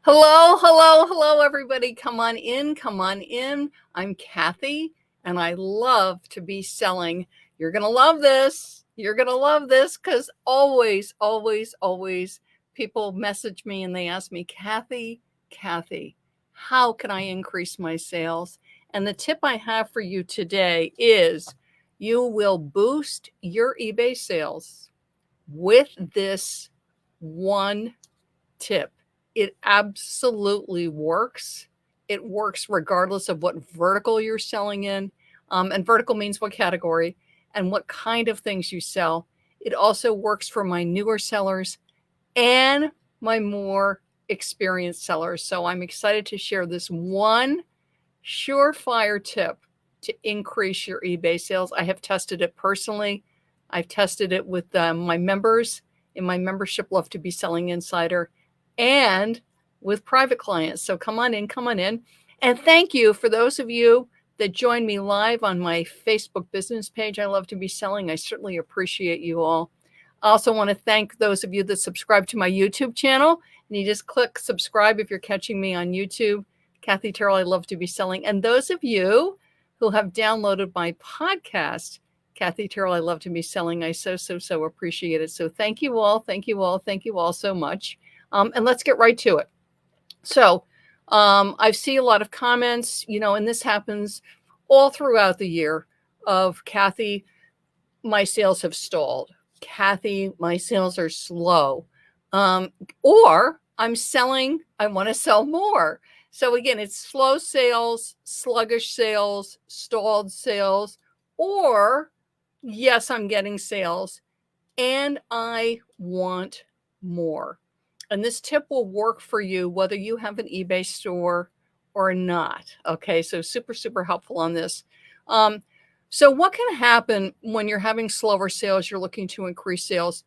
Hello, hello, hello, everybody. Come on in, come on in. I'm Kathy, and I love to be selling. You're going to love this. You're going to love this because always, always, always people message me and they ask me, Kathy, how can I increase my sales? And the tip I have for you today is you will boost your eBay sales with this one tip. It absolutely works. It works regardless of what vertical you're selling in. And vertical means what category and what kind of things you sell. It also works for my newer sellers and my more experienced sellers. So I'm excited to share this one surefire tip to increase your eBay sales. I have tested it personally. I've tested it with my members in my membership Love to Be Selling Insider and with private clients. So come on in, come on in. And thank you for those of you that join me live on my Facebook business page. I Love to Be Selling. I certainly appreciate you all. I also want to thank those of you that subscribe to my YouTube channel. And you just click subscribe if you're catching me on YouTube. Kathy Terrell, I Love to Be Selling. And those of you who have downloaded my podcast, Kathy Terrell, I Love to Be Selling, I so appreciate it. So thank you all. Thank you all. Thank you all so much. And let's get right to it. So I see a lot of comments, and this happens all throughout the year of Kathy, my sales have stalled. Kathy, my sales are slow. Or I'm selling, I want to sell more. So again, it's slow sales, sluggish sales, stalled sales, or yes, I'm getting sales and I want more. And this tip will work for you whether you have an eBay store or not. Okay, so super helpful on this. So what can happen when you're having slower sales, you're looking to increase sales,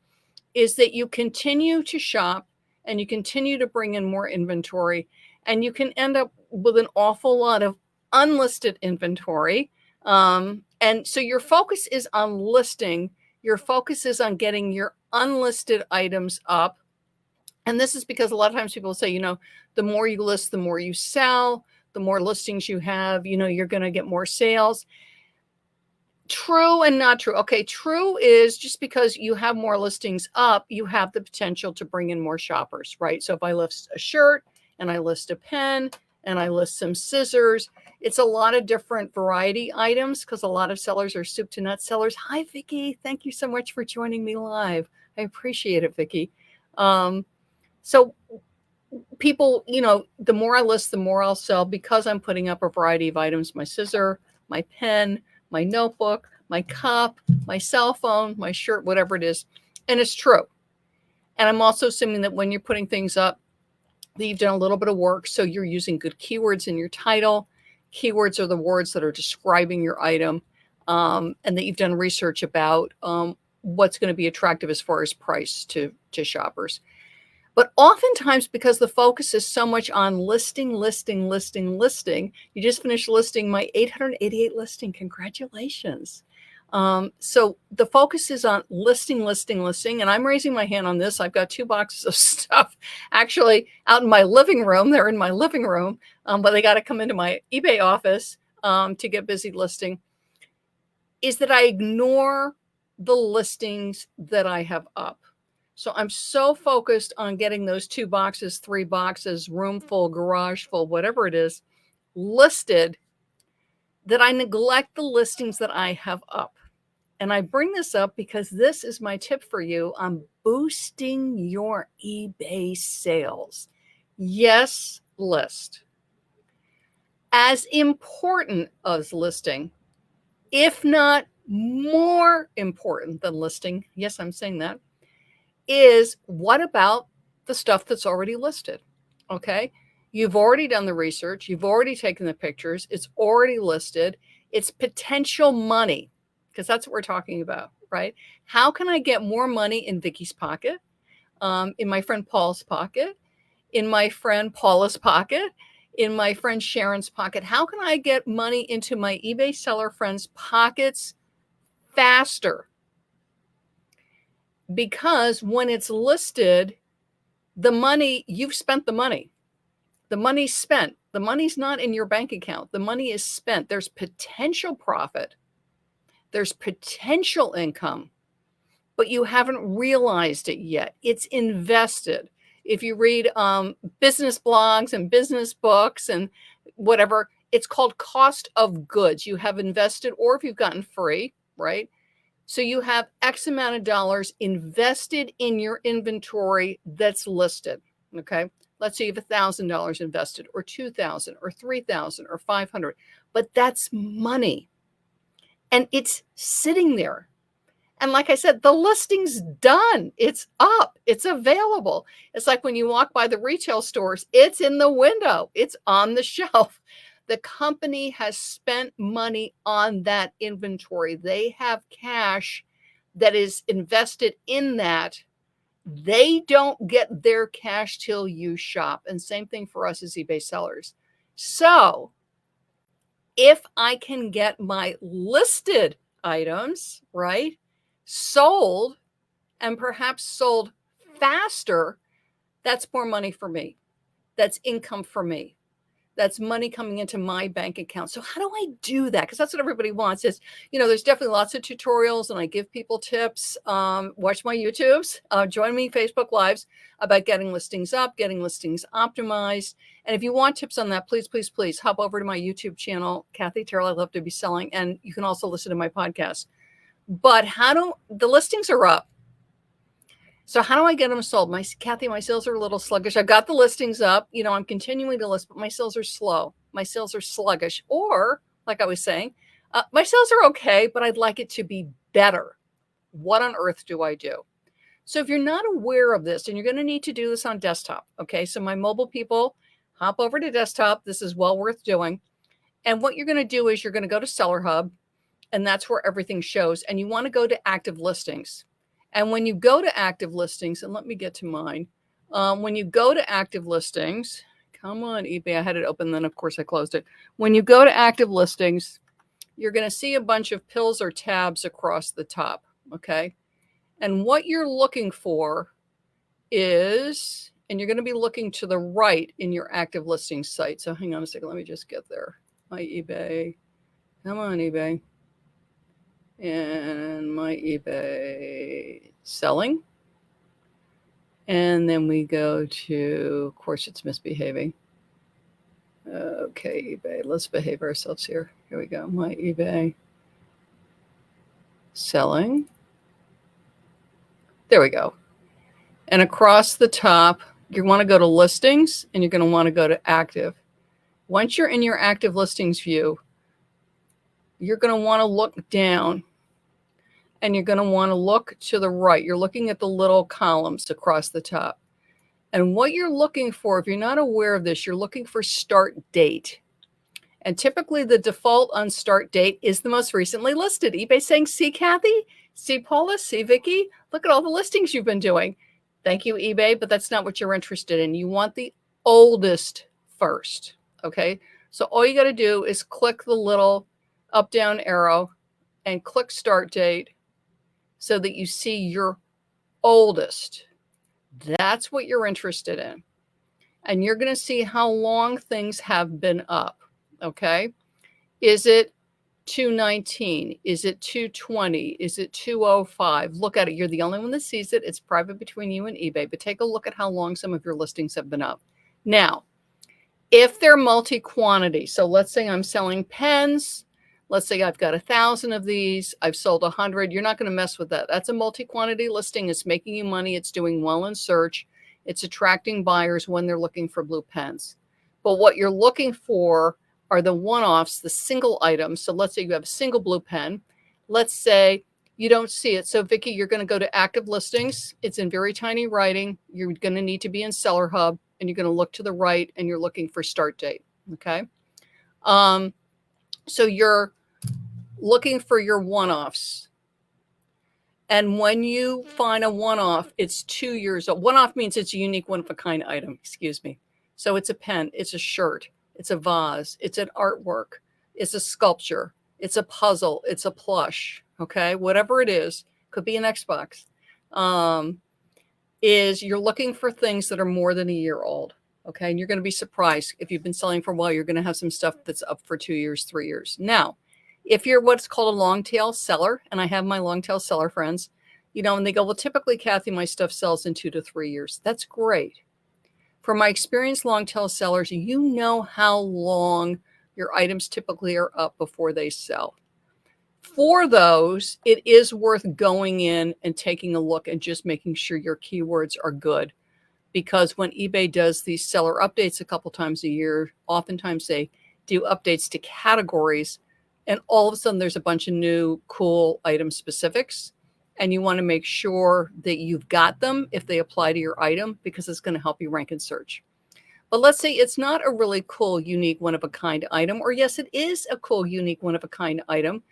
is that you continue to shop and you continue to bring in more inventory, and you can end up with an awful lot of unlisted inventory. And so your focus is on listing. Your focus is on getting your unlisted items up. And this is because a lot of times people say, the more you list, the more you sell, the more listings you have, you're going to get more sales. True and not true. Okay, true is just because you have more listings up, you have the potential to bring in more shoppers, right? So if I list a shirt and I list a pen and I list some scissors, it's a lot of different variety items because a lot of sellers are soup to nuts sellers. Hi, Vicki. Thank you so much for joining me live. I appreciate it, Vicki. So people, the more I list, the more I'll sell because I'm putting up a variety of items, my scissor, my pen, my notebook, my cup, my cell phone, my shirt, whatever it is. And it's true. And I'm also assuming that when you're putting things up, that you've done a little bit of work. So you're using good keywords in your title. Keywords are the words that are describing your item, and that you've done research about what's going to be attractive as far as price to shoppers. But oftentimes, because the focus is so much on listing, you just finished listing my 888 listing. Congratulations. So the focus is on listing. And I'm raising my hand on this. I've got 2 boxes of stuff actually out in my living room. They're in my living room, but they got to come into my eBay office to get busy listing. Is that I ignore the listings that I have up. So I'm so focused on getting those 2 boxes, 3 boxes, room full, garage full, whatever it is, listed, that I neglect the listings that I have up. And I bring this up because this is my tip for you on boosting your eBay sales. Yes, list. As important as listing, if not more important than listing, yes, I'm saying that, is what about the stuff that's already listed? Okay. You've already done the research. You've already taken the pictures. It's already listed. It's potential money because that's what we're talking about, right? How can I get more money in Vicky's pocket, in my friend Paul's pocket, in my friend Paula's pocket, in my friend Sharon's pocket? How can I get money into my eBay seller friends' pockets faster? Because when it's listed, the money, you've spent the money. The money's spent. The money's not in your bank account. The money is spent. There's potential profit. There's potential income, but you haven't realized it yet. It's invested. If you read business blogs and business books and whatever, it's called cost of goods. You have invested, or if you've gotten free, right? So you have X amount of dollars invested in your inventory that's listed, okay? Let's say you have $1,000 invested, or 2,000, or 3,000, or 500, but that's money, and it's sitting there. And like I said, the listing's done. It's up. It's available. It's like when you walk by the retail stores, it's in the window. It's on the shelf. The company has spent money on that inventory. They have cash that is invested in that. They don't get their cash till you shop. And same thing for us as eBay sellers. So if I can get my listed items, right, sold, and perhaps sold faster, that's more money for me. That's income for me. That's money coming into my bank account. So how do I do that? Because that's what everybody wants is, there's definitely lots of tutorials and I give people tips. Watch my YouTubes, join me Facebook Lives about getting listings up, getting listings optimized. And if you want tips on that, please, please, please hop over to my YouTube channel, Kathy Terrell. I love to be selling. And you can also listen to my podcast. But the listings are up. So how do I get them sold? Kathy, my sales are a little sluggish. I've got the listings up. I'm continuing to list, but my sales are slow. My sales are sluggish. Or, like I was saying, my sales are okay, but I'd like it to be better. What on earth do I do? So if you're not aware of this, and you're going to need to do this on desktop, okay? So my mobile people, hop over to desktop. This is well worth doing. And what you're going to do is you're going to go to Seller Hub, and that's where everything shows. And you want to go to active listings. And when you go to active listings, and let me get to mine. When you go to active listings, come on, eBay, I had it open, then of course I closed it. When you go to active listings, you're going to see a bunch of pills or tabs across the top, okay? And what you're looking for is, and you're going to be looking to the right in your active listings site. So hang on a second, let me just get there. My eBay, come on, eBay. And my eBay selling. And then we go to, of course, it's misbehaving. Okay, eBay, let's behave ourselves here. Here we go, my eBay selling. There we go. And across the top, you want to go to listings, and you're going to want to go to active. Once you're in your active listings view, you're going to want to look down, and you're going to want to look to the right. You're looking at the little columns across the top. And what you're looking for, if you're not aware of this, you're looking for start date. And typically the default on start date is the most recently listed. eBay saying, see, Kathy, see, Paula, see, Vicki, look at all the listings you've been doing. Thank you, eBay, but that's not what you're interested in. You want the oldest first, okay? So all you got to do is click the little up-down arrow and click start date so that you see your oldest. That's what you're interested in. And you're going to see how long things have been up, okay? Is it 219? Is it 220? Is it 205? Look at it. You're the only one that sees it. It's private between you and eBay, but take a look at how long some of your listings have been up. Now, if they're multi-quantity, so let's say I'm selling pens. Let's say I've got 1,000 of these. I've sold 100. You're not going to mess with that. That's a multi-quantity listing. It's making you money. It's doing well in search. It's attracting buyers when they're looking for blue pens. But what you're looking for are the one-offs, the single items. So let's say you have a single blue pen. Let's say you don't see it. So Vicki, you're going to go to active listings. It's in very tiny writing. You're going to need to be in Seller Hub, and you're going to look to the right, and you're looking for start date. Okay. So you're looking for your one-offs. And when you find a one-off, it's 2 years old. One-off means it's a unique one-of-a-kind item, excuse me. So it's a pen, it's a shirt, it's a vase, it's an artwork, it's a sculpture, it's a puzzle, it's a plush, okay? Whatever it is, could be an Xbox, is you're looking for things that are more than a year old, Okay. And you're going to be surprised if you've been selling for a while, you're going to have some stuff that's up for 2 years, 3 years. Now, if you're what's called a long tail seller, and I have my long tail seller friends, and they go, well, typically, Kathy, my stuff sells in 2 to 3 years. That's great. For my experienced long tail sellers, you know how long your items typically are up before they sell. For those, it is worth going in and taking a look and just making sure your keywords are good. Because when eBay does these seller updates a couple times a year, oftentimes they do updates to categories, and all of a sudden there's a bunch of new cool item specifics, and you want to make sure that you've got them if they apply to your item, because it's going to help you rank and search. But let's say it's not a really cool, unique, one-of-a-kind item, or yes, it is a cool, unique, one-of-a-kind item,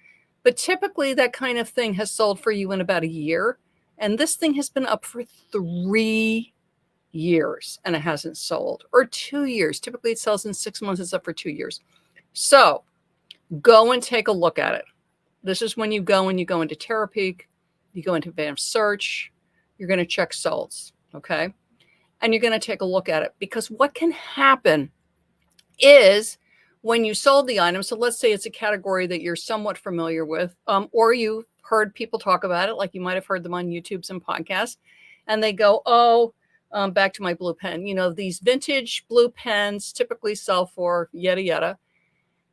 but typically that kind of thing has sold for you in about a year, and this thing has been up for 3 years and it hasn't sold, or 2 years. Typically it sells in 6 months. It's up for 2 years. So go and take a look at it. This is when you go into Terapeak, you go into advanced search, you're going to check solds. Okay. And you're going to take a look at it, because what can happen is when you sold the item. So let's say it's a category that you're somewhat familiar with, or you heard people talk about it, like you might've heard them on YouTube, some podcasts, and they go, oh, back to my blue pen, these vintage blue pens typically sell for yada, yada.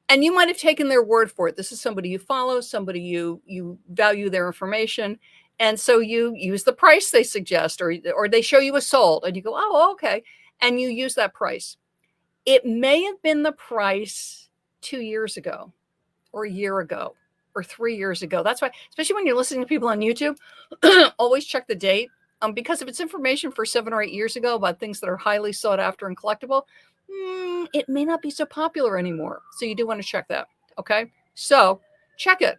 And you might've taken their word for it. This is somebody you follow, somebody you value their information. And so you use the price they suggest, or they show you a sold and you go, oh, okay. And you use that price. It may have been the price 2 years ago, or a year ago, or 3 years ago. That's why, especially when you're listening to people on YouTube, always check the date. Because if it's information for 7 or 8 years ago about things that are highly sought after and collectible, it may not be so popular anymore. So you do want to check that. Okay. So check it.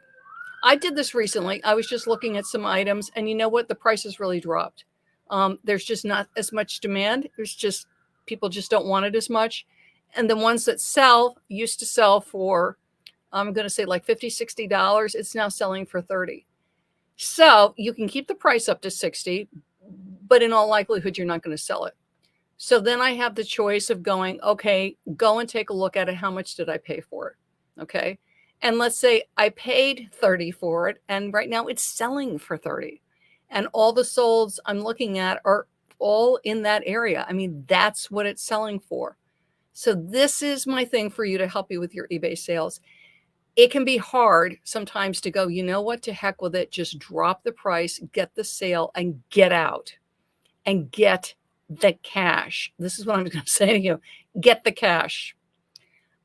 I did this recently. I was just looking at some items, and you know what? The prices really dropped. There's just not as much demand. People just don't want it as much. And the ones that used to sell for, I'm going to say like $50, $60. It's now selling for $30. So you can keep the price up to $60, but in all likelihood, you're not going to sell it. So then I have the choice of going, okay, go and take a look at it. How much did I pay for it? Okay. And let's say I paid $30 for it, and right now it's selling for $30. And all the solds I'm looking at are all in that area. I mean, that's what it's selling for. So this is my thing for you to help you with your eBay sales. It can be hard sometimes to go, you know what, to heck with it. Just drop the price, get the sale, and get out and get the cash. This is what I'm going to say to you. Get the cash.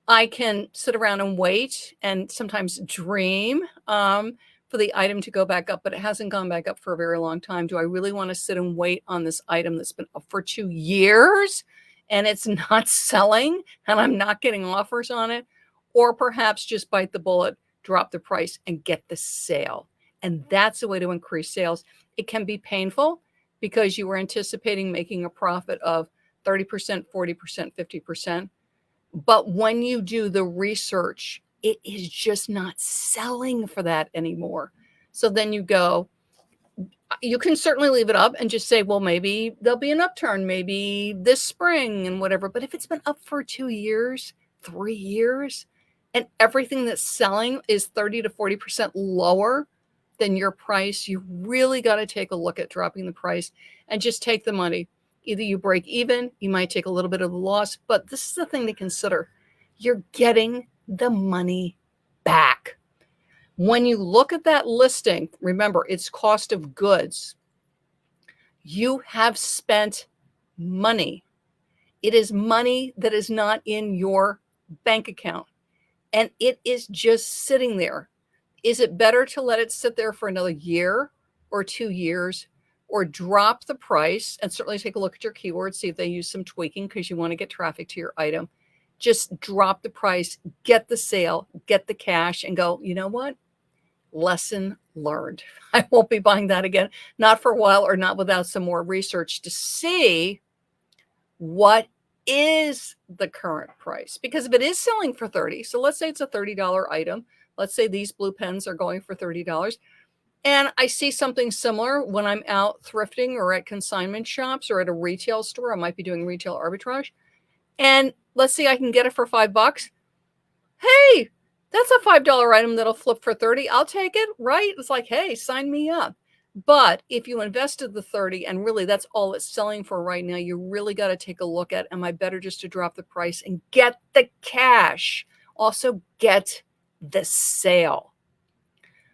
I can sit around and wait and sometimes dream for the item to go back up, but it hasn't gone back up for a very long time. Do I really want to sit and wait on this item that's been up for 2 years and it's not selling and I'm not getting offers on it? Or perhaps just bite the bullet, drop the price, and get the sale. And that's a way to increase sales. It can be painful because you were anticipating making a profit of 30%, 40%, 50%. But when you do the research, it is just not selling for that anymore. So then you can certainly leave it up and just say, well, maybe there'll be an upturn, maybe this spring and whatever. But if it's been up for 2 years, 3 years, and everything that's selling is 30 to 40% lower than your price, you really got to take a look at dropping the price and just take the money. Either you break even, you might take a little bit of a loss, but this is the thing to consider. You're getting the money back. When you look at that listing, remember, it's cost of goods. You have spent money. It is money that is not in your bank account. And it is just sitting there. Is it better to let it sit there for another year or 2 years, or drop the price and certainly take a look at your keywords, see if they use some tweaking because you want to get traffic to your item? Just drop the price, get the sale, get the cash, and go, you know what? Lesson learned. I won't be buying that again, not for a while, or not without some more research to see what is the current price. Because if it is selling for $30, so let's say it's a $30 item. Let's say these blue pens are going for $30. And I see something similar when I'm out thrifting or at consignment shops or at a retail store. I might be doing retail arbitrage. And let's say I can get it for $5. Hey, that's a $5 item that'll flip for 30. I'll take it, right? It's like, hey, sign me up. But if you invested the 30 and really that's all it's selling for right now, you really got to take a look at, am I better just to drop the price and get the cash? Also get the sale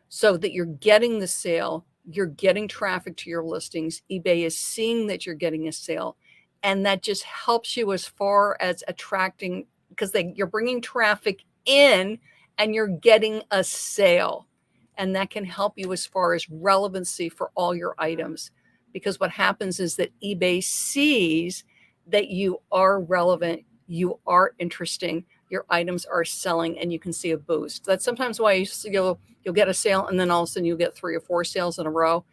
so that you're getting the sale, you're getting traffic to your listings. eBay is seeing that you're getting a sale, and that just helps you as far as attracting, because you're bringing traffic in and you're getting a sale. And that can help you as far as relevancy for all your items. Because what happens is that eBay sees that you are relevant, you are interesting, your items are selling, and you can see a boost. That's sometimes why you'll get a sale and then all of a sudden you'll get 3 or 4 sales in a row,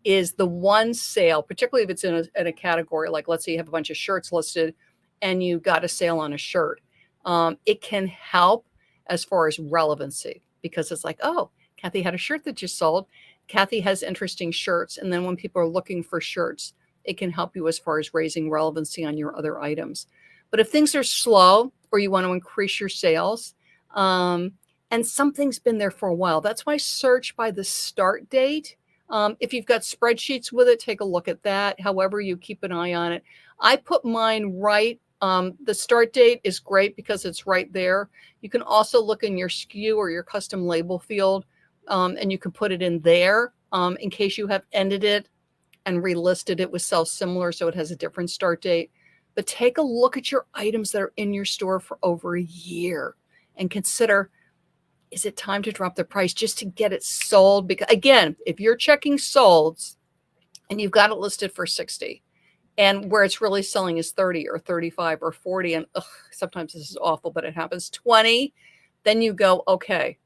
is the one sale, particularly if it's in a category, like let's say you have a bunch of shirts listed and you got a sale on a shirt. It can help as far as relevancy, because it's like, oh, Kathy had a shirt that just sold. Kathy has interesting shirts. And then when people are looking for shirts, it can help you as far as raising relevancy on your other items. But if things are slow or you want to increase your sales, and something's been there for a while, that's why search by the start date. If you've got spreadsheets with it, take a look at that. However, you keep an eye on it. I put mine right. The start date is great because it's right there. You can also look in your SKU or your custom label field, and you can put it in there in case you have ended it and relisted it with sell similar, so it has a different start date. But take a look at your items that are in your store for over a year and consider, is it time to drop the price just to get it sold? Because again, if you're checking solds and you've got it listed for 60 and where it's really selling is 30 or 35 or 40, and sometimes this is awful, but it happens 20, then you go, okay,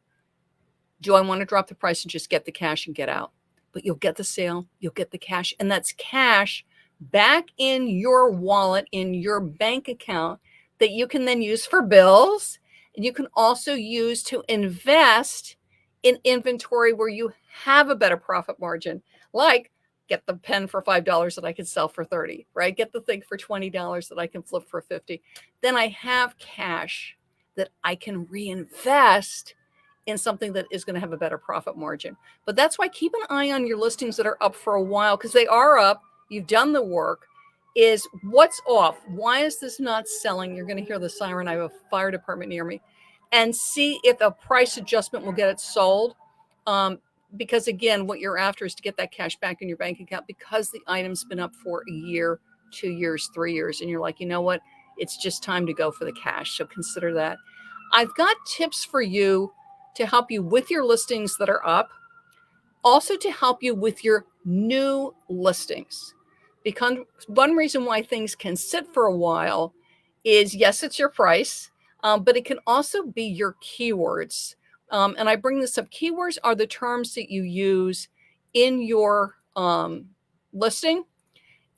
do I want to drop the price and just get the cash and get out? But you'll get the sale, you'll get the cash, and that's cash back in your wallet, in your bank account, that you can then use for bills. And you can also use to invest in inventory where you have a better profit margin, like get the pen for $5 that I can sell for 30, right? Get the thing for $20 that I can flip for 50. Then I have cash that I can reinvest in something that is going to have a better profit margin. But that's why keep an eye on your listings that are up for a while, because they are up. You've done the work. Is what's off? Why is this not selling? You're going to hear the siren. I have a fire department near me. And see if a price adjustment will get it sold. Because again, what you're after is to get that cash back in your bank account, because the item's been up for a year, 2 years, 3 years. And you're like, you know what? It's just time to go for the cash. So consider that. I've got tips for you to help you with your listings that are up, also to help you with your new listings. Because one reason why things can sit for a while is, yes, it's your price, but it can also be your keywords. And I bring this up. Keywords are the terms that you use in your listing.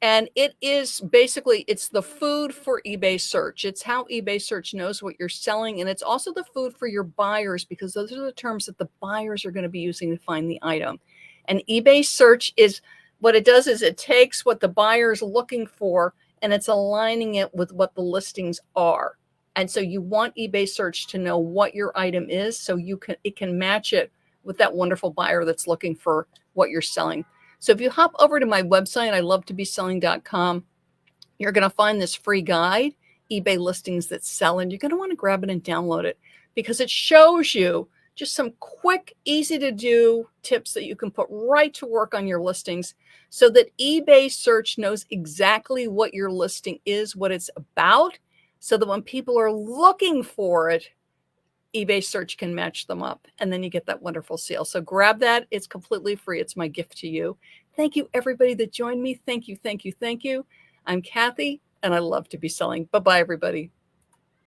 And it is basically, it's the food for eBay search. It's how eBay search knows what you're selling. And it's also the food for your buyers, because those are the terms that the buyers are going to be using to find the item. And eBay search is, what it does is it takes what the buyer's looking for and it's aligning it with what the listings are. And so you want eBay search to know what your item is, so it can match it with that wonderful buyer that's looking for what you're selling. So if you hop over to my website, ilovetobeselling.com, you're going to find this free guide, eBay listings that sell, and you're going to want to grab it and download it, because it shows you just some quick, easy to do tips that you can put right to work on your listings, so that eBay search knows exactly what your listing is, what it's about, so that when people are looking for it, eBay search can match them up, and then you get that wonderful sale. So grab that. It's completely free. It's my gift to you. Thank you, everybody that joined me. Thank you, thank you, thank you. I'm Kathy, and I love to be selling. Bye-bye, everybody.